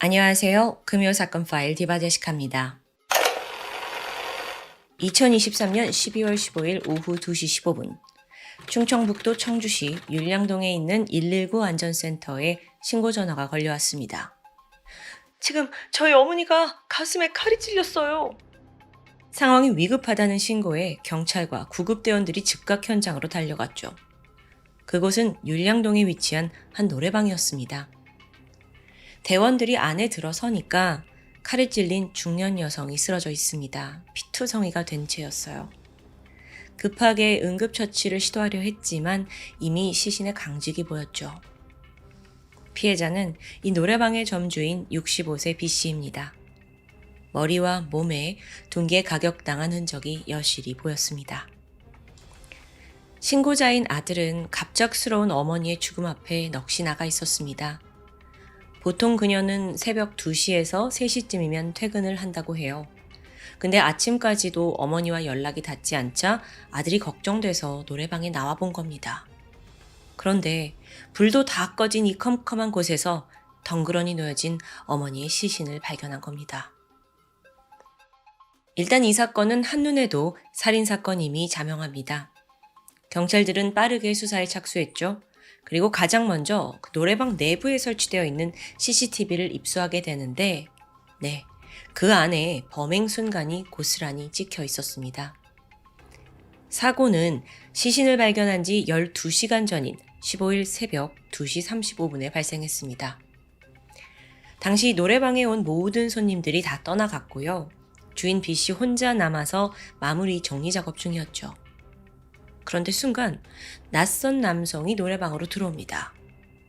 안녕하세요. 금요사건 파일 디바제시카입니다. 2023년 12월 15일 오후 2시 15분 충청북도 청주시 율량동에 있는 119 안전센터에 신고 전화가 걸려왔습니다. 지금 저희 어머니가 가슴에 칼이 찔렸어요. 상황이 위급하다는 신고에 경찰과 구급대원들이 즉각 현장으로 달려갔죠. 그곳은 율량동에 위치한 한 노래방이었습니다. 대원들이 안에 들어서니까 칼에 찔린 중년 여성이 쓰러져 있습니다. 피투성이가 된 채였어요. 급하게 응급처치를 시도하려 했지만 이미 시신의 강직이 보였죠. 피해자는 이 노래방의 점주인 65세 B씨입니다. 머리와 몸에 둔기에 가격당한 흔적이 여실히 보였습니다. 신고자인 아들은 갑작스러운 어머니의 죽음 앞에 넋이 나가 있었습니다. 보통 그녀는 새벽 2시에서 3시쯤이면 퇴근을 한다고 해요. 근데 아침까지도 어머니와 연락이 닿지 않자 아들이 걱정돼서 노래방에 나와 본 겁니다. 그런데 불도 다 꺼진 이 컴컴한 곳에서 덩그러니 놓여진 어머니의 시신을 발견한 겁니다. 일단 이 사건은 한눈에도 살인사건임이 자명합니다. 경찰들은 빠르게 수사에 착수했죠. 그리고 가장 먼저 그 노래방 내부에 설치되어 있는 CCTV를 입수하게 되는데 그 안에 범행 순간이 고스란히 찍혀 있었습니다. 사고는 시신을 발견한 지 12시간 전인 15일 새벽 2시 35분에 발생했습니다. 당시 노래방에 온 모든 손님들이 다 떠나갔고요. 주인 B씨 혼자 남아서 마무리 정리 작업 중이었죠. 그런데 순간 낯선 남성이 노래방으로 들어옵니다.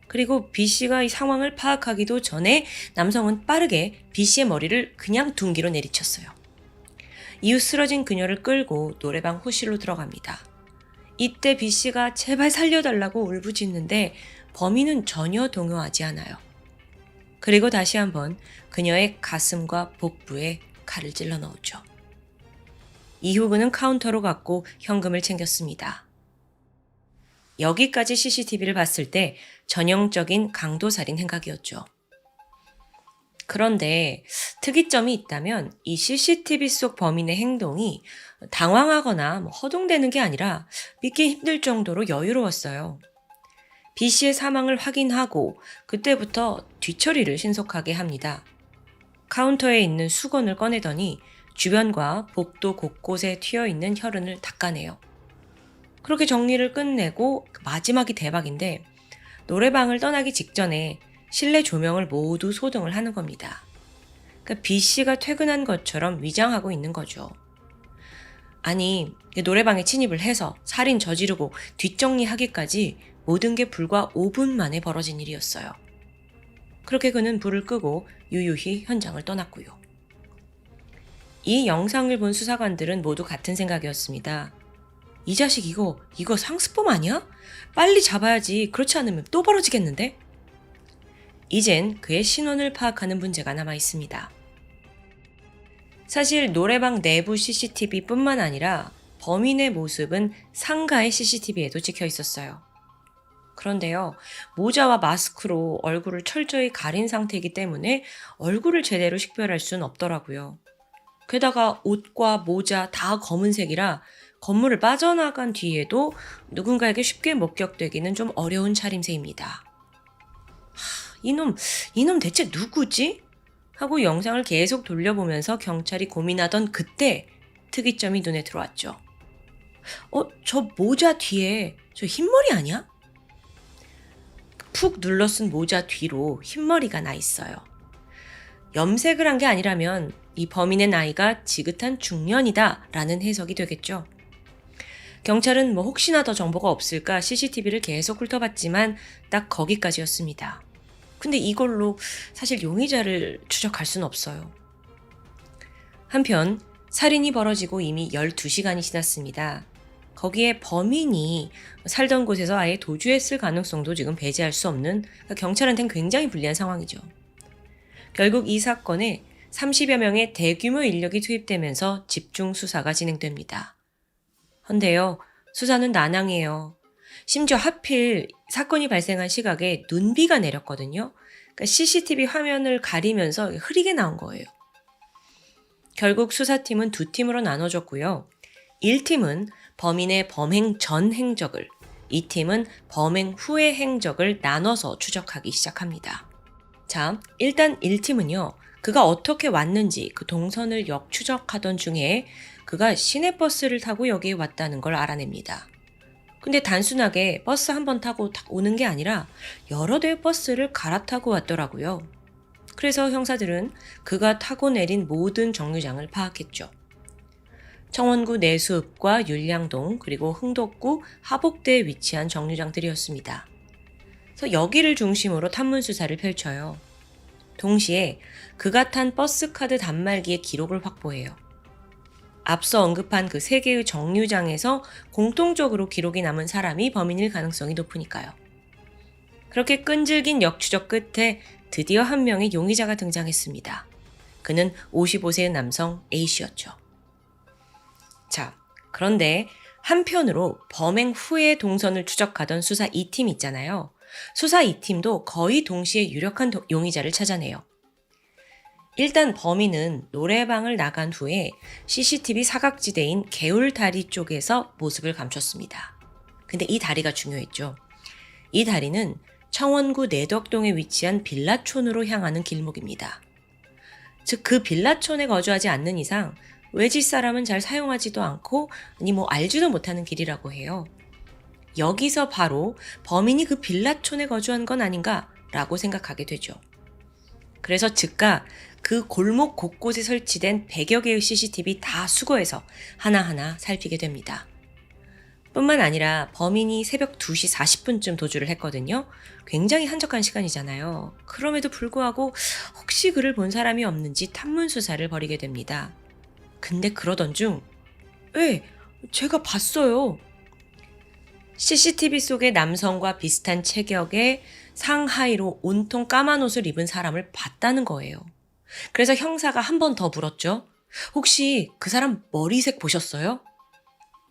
그리고 B씨가 이 상황을 파악하기도 전에 남성은 빠르게 B씨의 머리를 그냥 둔기로 내리쳤어요. 이후 쓰러진 그녀를 끌고 노래방 호실로 들어갑니다. 이때 B씨가 제발 살려달라고 울부짖는데 범인은 전혀 동요하지 않아요. 그리고 다시 한번 그녀의 가슴과 복부에 칼을 찔러 넣었죠. 이후 그는 카운터로 갔고 현금을 챙겼습니다. 여기까지 CCTV를 봤을 때 전형적인 강도살인 행각이었죠. 그런데 특이점이 있다면 이 CCTV 속 범인의 행동이 당황하거나 허둥대는 게 아니라 믿기 힘들 정도로 여유로웠어요. B씨의 사망을 확인하고 그때부터 뒤처리를 신속하게 합니다. 카운터에 있는 수건을 꺼내더니 주변과 복도 곳곳에 튀어있는 혈흔을 닦아내요. 그렇게 정리를 끝내고 마지막이 대박인데 노래방을 떠나기 직전에 실내 조명을 모두 소등을 하는 겁니다. 그러니까 B씨가 퇴근한 것처럼 위장하고 있는 거죠. 아니, 노래방에 침입을 해서 살인 저지르고 뒷정리하기까지 모든 게 불과 5분 만에 벌어진 일이었어요. 그렇게 그는 불을 끄고 유유히 현장을 떠났고요. 이 영상을 본 수사관들은 모두 같은 생각이었습니다. 이 자식 이거 상습범 아니야? 빨리 잡아야지. 그렇지 않으면 또 벌어지겠는데? 이젠 그의 신원을 파악하는 문제가 남아 있습니다. 사실 노래방 내부 CCTV뿐만 아니라 범인의 모습은 상가의 CCTV에도 찍혀 있었어요. 그런데요, 모자와 마스크로 얼굴을 철저히 가린 상태이기 때문에 얼굴을 제대로 식별할 수는 없더라고요. 게다가 옷과 모자 다 검은색이라 건물을 빠져나간 뒤에도 누군가에게 쉽게 목격되기는 좀 어려운 차림새입니다. 이놈 대체 누구지? 하고 영상을 계속 돌려보면서 경찰이 고민하던 그때 특이점이 눈에 들어왔죠. 저 모자 뒤에 저 흰머리 아니야? 푹 눌러쓴 모자 뒤로 흰머리가 나 있어요. 염색을 한 게 아니라면 이 범인의 나이가 지긋한 중년이다 라는 해석이 되겠죠. 경찰은 혹시나 더 정보가 없을까 CCTV를 계속 훑어봤지만 딱 거기까지였습니다. 근데 이걸로 사실 용의자를 추적할 수는 없어요. 한편 살인이 벌어지고 이미 12시간이 지났습니다. 거기에 범인이 살던 곳에서 아예 도주했을 가능성도 지금 배제할 수 없는, 경찰한테는 굉장히 불리한 상황이죠. 결국 이 사건에 30여 명의 대규모 인력이 투입되면서 집중 수사가 진행됩니다. 헌데요, 수사는 난항이에요. 심지어 하필 사건이 발생한 시각에 눈비가 내렸거든요. 그러니까 CCTV 화면을 가리면서 흐리게 나온 거예요. 결국 수사팀은 두 팀으로 나눠졌고요. 1팀은 범인의 범행 전 행적을, 2팀은 범행 후의 행적을 나눠서 추적하기 시작합니다. 자, 일단 1팀은요. 그가 어떻게 왔는지 그 동선을 역추적하던 중에 그가 시내버스를 타고 여기에 왔다는 걸 알아냅니다. 근데 단순하게 버스 한 번 타고 딱 오는 게 아니라 여러 대의 버스를 갈아타고 왔더라고요. 그래서 형사들은 그가 타고 내린 모든 정류장을 파악했죠. 청원구 내수읍과 율량동 그리고 흥덕구 하복대에 위치한 정류장들이었습니다. 그래서 여기를 중심으로 탐문 수사를 펼쳐요. 동시에 그가 탄 버스카드 단말기의 기록을 확보해요. 앞서 언급한 그 3개의 정류장에서 공통적으로 기록이 남은 사람이 범인일 가능성이 높으니까요. 그렇게 끈질긴 역추적 끝에 드디어 한 명의 용의자가 등장했습니다. 그는 55세의 남성 A씨였죠. 자, 그런데 한편으로 범행 후의 동선을 추적하던 수사 2팀 있잖아요. 수사 2팀도 거의 동시에 유력한 용의자를 찾아내요. 일단 범인은 노래방을 나간 후에 CCTV 사각지대인 개울다리 쪽에서 모습을 감췄습니다. 근데 이 다리가 중요했죠. 이 다리는 청원구 내덕동에 위치한 빌라촌으로 향하는 길목입니다. 즉 그 빌라촌에 거주하지 않는 이상 외지 사람은 잘 사용하지도 않고 아니 알지도 못하는 길이라고 해요. 여기서 바로 범인이 그 빌라촌에 거주한 건 아닌가라고 생각하게 되죠. 그래서 즉각 그 골목 곳곳에 설치된 100여 개의 CCTV 다 수거해서 하나하나 살피게 됩니다. 뿐만 아니라 범인이 새벽 2시 40분쯤 도주를 했거든요. 굉장히 한적한 시간이잖아요. 그럼에도 불구하고 혹시 그를 본 사람이 없는지 탐문 수사를 벌이게 됩니다. 근데 그러던 중 제가 봤어요. CCTV 속의 남성과 비슷한 체격의 상하이로 온통 까만 옷을 입은 사람을 봤다는 거예요. 그래서 형사가 한 번 더 물었죠. 혹시 그 사람 머리색 보셨어요?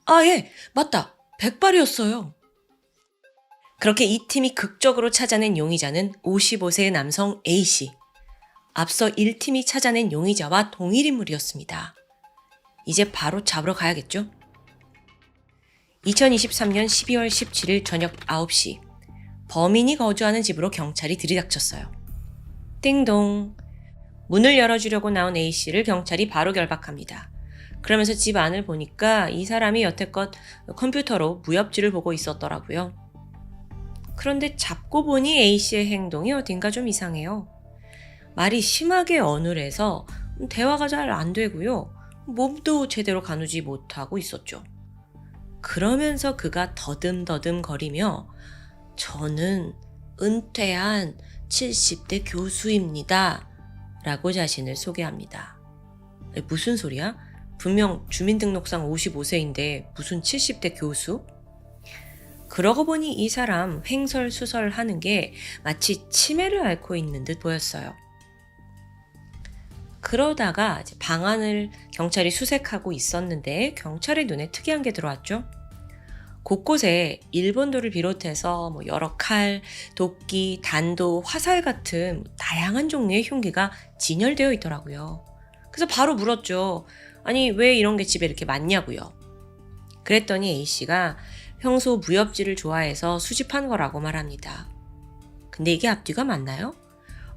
아, 예, 맞다. 백발이었어요. 그렇게 이 팀이 극적으로 찾아낸 용의자는 55세의 남성 A씨. 앞서 1팀이 찾아낸 용의자와 동일 인물이었습니다. 이제 바로 잡으러 가야겠죠? 2023년 12월 17일 저녁 9시 범인이 거주하는 집으로 경찰이 들이닥쳤어요. 띵동. 문을 열어주려고 나온 A씨를 경찰이 바로 결박합니다. 그러면서 집 안을 보니까 이 사람이 여태껏 컴퓨터로 무협지를 보고 있었더라고요. 그런데 잡고 보니 A씨의 행동이 어딘가 좀 이상해요. 말이 심하게 어눌해서 대화가 잘 안 되고요. 몸도 제대로 가누지 못하고 있었죠. 그러면서 그가 더듬더듬 거리며 저는 은퇴한 70대 교수입니다. 라고 자신을 소개합니다. 무슨 소리야? 분명 주민등록상 55세인데 무슨 70대 교수? 그러고 보니 이 사람 횡설수설하는 게 마치 치매를 앓고 있는 듯 보였어요. 그러다가 방 안을 경찰이 수색하고 있었는데 경찰의 눈에 특이한 게 들어왔죠. 곳곳에 일본도를 비롯해서 여러 칼, 도끼, 단도, 화살 같은 다양한 종류의 흉기가 진열되어 있더라고요. 그래서 바로 물었죠. 아니 왜 이런 게 집에 이렇게 많냐고요. 그랬더니 A씨가 평소 무협지를 좋아해서 수집한 거라고 말합니다. 근데 이게 앞뒤가 맞나요?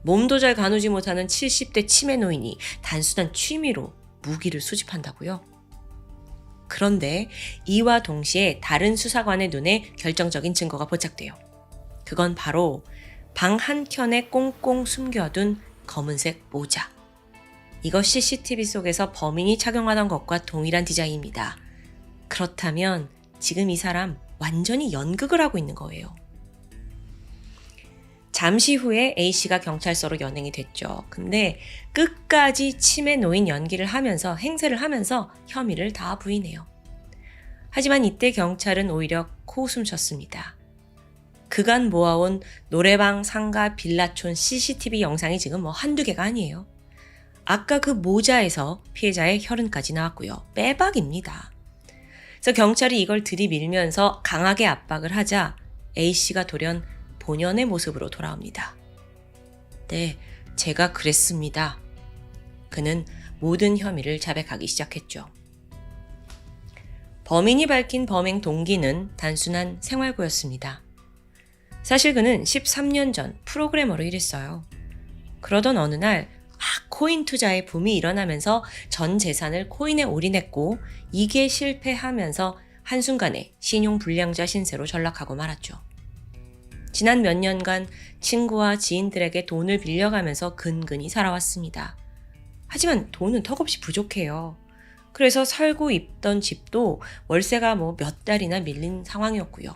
몸도 잘 가누지 못하는 70대 치매 노인이 단순한 취미로 무기를 수집한다고요? 그런데 이와 동시에 다른 수사관의 눈에 결정적인 증거가 포착돼요. 그건 바로 방 한켠에 꽁꽁 숨겨둔 검은색 모자. 이거 CCTV 속에서 범인이 착용하던 것과 동일한 디자인입니다. 그렇다면 지금 이 사람 완전히 연극을 하고 있는 거예요. 잠시 후에 A씨가 경찰서로 연행이 됐죠. 근데 끝까지 치매 노인 연기를 하면서 행세를 하면서 혐의를 다 부인해요. 하지만 이때 경찰은 오히려 코웃음 쳤습니다. 그간 모아온 노래방, 상가, 빌라촌 CCTV 영상이 지금 한두 개가 아니에요. 아까 그 모자에서 피해자의 혈흔까지 나왔고요. 빼박입니다. 그래서 경찰이 이걸 들이밀면서 강하게 압박을 하자 A씨가 돌연 본연의 모습으로 돌아옵니다. 네, 제가 그랬습니다. 그는 모든 혐의를 자백하기 시작했죠. 범인이 밝힌 범행 동기는 단순한 생활고였습니다. 사실 그는 13년 전 프로그래머로 일했어요. 그러던 어느 날 코인 투자의 붐이 일어나면서 전 재산을 코인에 올인했고 이게 실패하면서 한순간에 신용불량자 신세로 전락하고 말았죠. 지난 몇 년간 친구와 지인들에게 돈을 빌려가면서 근근히 살아왔습니다. 하지만 돈은 턱없이 부족해요. 그래서 살고 있던 집도 월세가 몇 달이나 밀린 상황이었고요.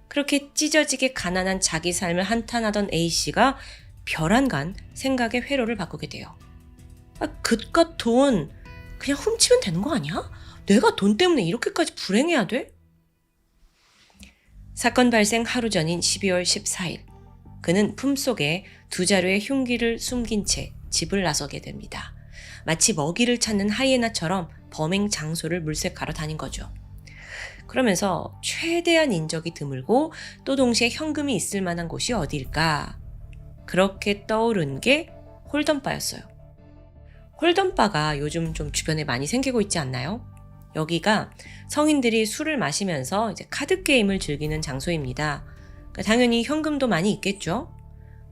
그렇게 찢어지게 가난한 자기 삶을 한탄하던 A씨가 별안간 생각의 회로를 바꾸게 돼요. 그깟 돈 그냥 훔치면 되는 거 아니야? 내가 돈 때문에 이렇게까지 불행해야 돼? 사건 발생 하루 전인 12월 14일, 그는 품속에 2자루의 흉기를 숨긴 채 집을 나서게 됩니다. 마치 먹이를 찾는 하이에나처럼 범행 장소를 물색하러 다닌 거죠. 그러면서 최대한 인적이 드물고 또 동시에 현금이 있을 만한 곳이 어디일까? 그렇게 떠오른 게 홀덤바였어요. 홀덤바가 요즘 좀 주변에 많이 생기고 있지 않나요? 여기가 성인들이 술을 마시면서 이제 카드 게임을 즐기는 장소입니다. 그러니까 당연히 현금도 많이 있겠죠?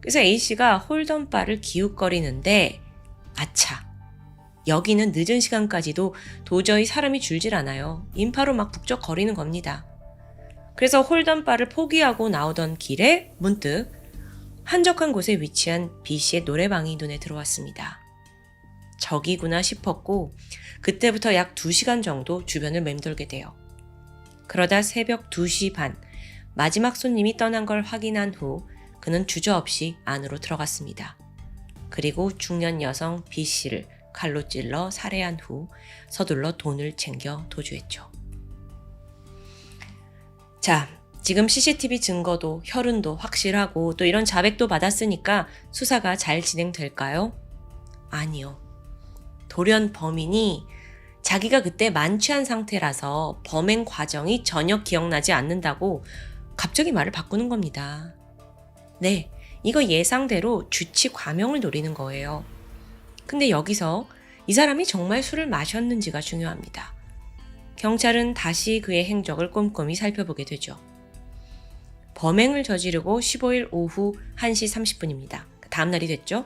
그래서 A씨가 홀덤바를 기웃거리는데 아차! 여기는 늦은 시간까지도 도저히 사람이 줄질 않아요. 인파로 막 북적거리는 겁니다. 그래서 홀덤바를 포기하고 나오던 길에 문득 한적한 곳에 위치한 B씨의 노래방이 눈에 들어왔습니다. 저기구나 싶었고 그때부터 약 2시간 정도 주변을 맴돌게 돼요. 그러다 새벽 2시 반, 마지막 손님이 떠난 걸 확인한 후 그는 주저없이 안으로 들어갔습니다. 그리고 중년 여성 B씨를 칼로 찔러 살해한 후 서둘러 돈을 챙겨 도주했죠. 자, 지금 CCTV 증거도 혈흔도 확실하고 또 이런 자백도 받았으니까 수사가 잘 진행될까요? 아니요. 돌연 범인이 자기가 그때 만취한 상태라서 범행 과정이 전혀 기억나지 않는다고 갑자기 말을 바꾸는 겁니다. 네, 이거 예상대로 주치 과명을 노리는 거예요. 근데 여기서 이 사람이 정말 술을 마셨는지가 중요합니다. 경찰은 다시 그의 행적을 꼼꼼히 살펴보게 되죠. 범행을 저지르고 15일 오후 1시 30분입니다. 다음 날이 됐죠.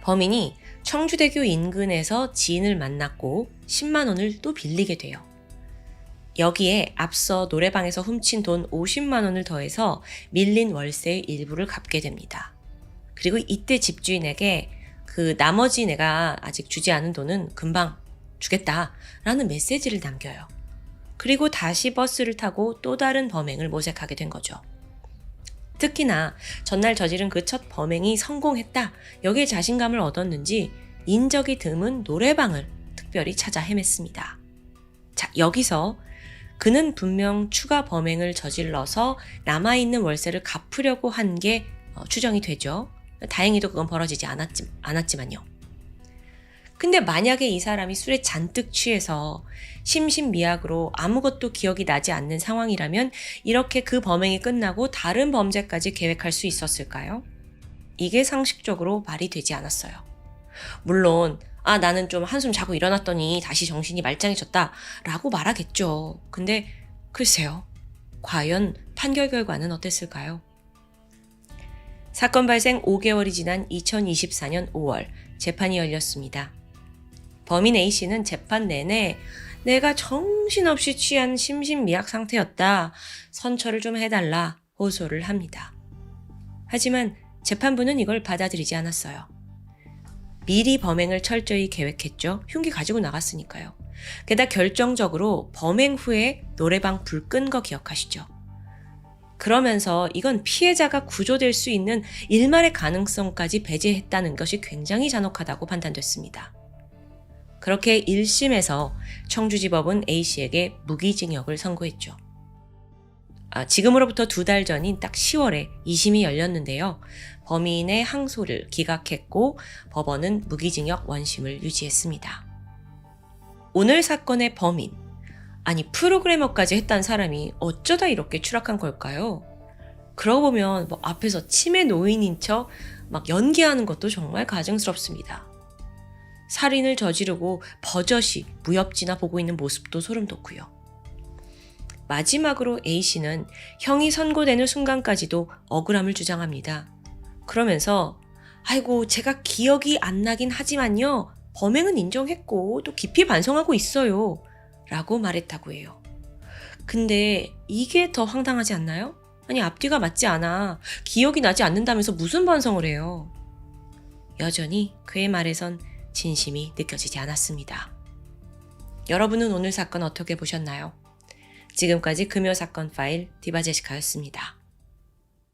범인이 청주대교 인근에서 지인을 만났고 10만 원을 또 빌리게 돼요. 여기에 앞서 노래방에서 훔친 돈 50만 원을 더해서 밀린 월세의 일부를 갚게 됩니다. 그리고 이때 집주인에게 그 나머지 내가 아직 주지 않은 돈은 금방 주겠다라는 메시지를 남겨요. 그리고 다시 버스를 타고 또 다른 범행을 모색하게 된 거죠. 특히나 전날 저지른 그 첫 범행이 성공했다. 여기에 자신감을 얻었는지 인적이 드문 노래방을 특별히 찾아 헤맸습니다. 자, 여기서 그는 분명 추가 범행을 저질러서 남아있는 월세를 갚으려고 한 게 추정이 되죠. 다행히도 그건 벌어지지 않았지만요. 근데 만약에 이 사람이 술에 잔뜩 취해서 심신미약으로 아무것도 기억이 나지 않는 상황이라면 이렇게 그 범행이 끝나고 다른 범죄까지 계획할 수 있었을까요? 이게 상식적으로 말이 되지 않았어요. 물론 나는 좀 한숨 자고 일어났더니 다시 정신이 말짱해졌다 라고 말하겠죠. 근데 글쎄요. 과연 판결 결과는 어땠을까요? 사건 발생 5개월이 지난 2024년 5월 재판이 열렸습니다. 범인 A씨는 재판 내내 내가 정신없이 취한 심신미약 상태였다. 선처를 좀 해달라 호소를 합니다. 하지만 재판부는 이걸 받아들이지 않았어요. 미리 범행을 철저히 계획했죠. 흉기 가지고 나갔으니까요. 게다가 결정적으로 범행 후에 노래방 불 끈 거 기억하시죠? 그러면서 이건 피해자가 구조될 수 있는 일말의 가능성까지 배제했다는 것이 굉장히 잔혹하다고 판단됐습니다. 그렇게 1심에서 청주지법은 A씨에게 무기징역을 선고했죠. 지금으로부터 2달 전인 딱 10월에 2심이 열렸는데요. 범인의 항소를 기각했고 법원은 무기징역 원심을 유지했습니다. 오늘 사건의 범인, 아니 프로그래머까지 했다는 사람이 어쩌다 이렇게 추락한 걸까요? 그러고 보면 뭐 앞에서 치매 노인인 척 막 연기하는 것도 정말 가증스럽습니다. 살인을 저지르고 버젓이 무협지나 보고 있는 모습도 소름 돋고요. 마지막으로 A씨는 형이 선고되는 순간까지도 억울함을 주장합니다. 그러면서 아이고 제가 기억이 안 나긴 하지만요. 범행은 인정했고 또 깊이 반성하고 있어요. 라고 말했다고 해요. 근데 이게 더 황당하지 않나요? 아니 앞뒤가 맞지 않아. 기억이 나지 않는다면서 무슨 반성을 해요. 여전히 그의 말에선 진심이 느껴지지 않았습니다. 여러분은 오늘 사건 어떻게 보셨나요? 지금까지 금요사건 파일 디바제시카였습니다.